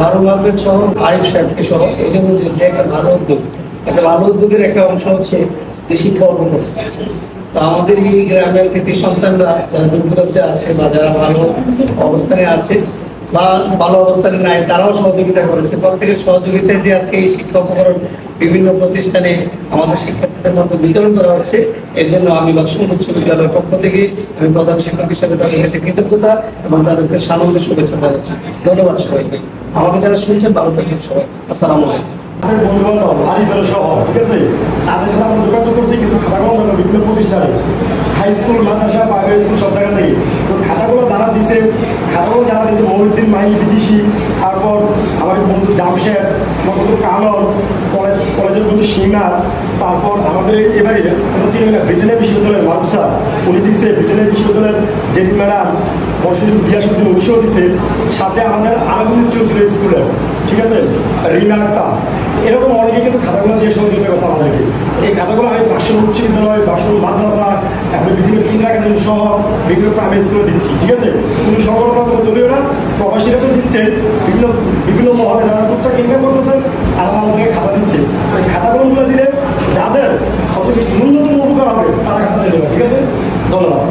মারুফ আহমেদ সহ আরিফ সাহেবকে সহ এই জন্য যে একটা ভালো উদ্যোগ, একটা ভালো উদ্যোগের একটা অংশ হচ্ছে যে শিক্ষা উপকরণ। তো আমাদের এই গ্রামের কৃতি সন্তানরা যারা দূরদূরান্তে আছে বা যারা ভালো অবস্থানে আছে বা ভালো অবস্থানে নাই, তারাও সহযোগিতা করেছে। প্রত্যেকের সহযোগিতায় যে আজকে এই শিক্ষা উপকরণ বিভিন্ন প্রতিষ্ঠানে আমাদের শিক্ষার্থীদের মধ্যে বিতরণ করা হচ্ছে, এর জন্য আমি বাক্সমুন উচ্চ বিদ্যালয়ের পক্ষ থেকে আমি প্রধান শিক্ষক হিসেবে তাদের কাছে কৃতজ্ঞতা এবং তাদেরকে সানন্দ শুভেচ্ছা জানাচ্ছি। ধন্যবাদ সবাইকে। আমাকে যারা শুনছেন ভালো থাকবেন সবাই। আসসালামু আলাইকুম। বন্ধু বান্ধব আরিফের সহ, ঠিক আছে, তাদের সাথে আমরা যোগাযোগ করছি কিছু খাতাগুলো দেবো বিভিন্ন প্রতিষ্ঠানে, হাই স্কুল, মাদ্রাসা, প্রাইমারি স্কুল, সব জায়গা থেকে। তো খাতাগুলো যারা দিছে মহিউদ্দিন মাহি বিদেশি, তারপর আমার বন্ধু জামশেদ, আমার বন্ধু কানন, কলেজের বন্ধু সিঙ্গার, তারপর আমাদের এবারে আমরা চিনি না ব্রিটেনের বিশ্ববিদ্যালয়ের মাদ্রাসা উনি দিচ্ছে, ব্রিটেনের বিশ্ববিদ্যালয়ের জেপি ম্যাডাম মরশুম গিয়াসুদ্দিন উনিশও দিচ্ছে, সাথে আমাদের আরেকজন স্টুডেন্ট ছিল স্কুলের, ঠিক আছে, রিনা আক্তার। এরকম অনেকে কিন্তু খাতাগুলো দিয়ে সহযোগিতা করছে আমাদেরকে। এই খাতাগুলো আমি বাক্সমুন উচ্চ বিদ্যালয়, বাক্সমুন মাদ্রাসা, তারপরে বিভিন্ন কিন্ডারগার্টেন সহ বিভিন্ন প্রাইমারি স্কুলে দিচ্ছি, ঠিক আছে। কোনো সংগঠন দলীয় না, প্রবাসীরা তো দিচ্ছে, বিভিন্ন বিভিন্ন মহলে যারা টুকটাক ইনকাম করতেছেন তারা আমাদেরকে খাতা দিচ্ছে। ওই খাতাগুলো দিলে যাদের সবচেয়ে ন্যূনতম উপকার হবে তারা খাতাটা নেবে, ঠিক আছে। ধন্যবাদ।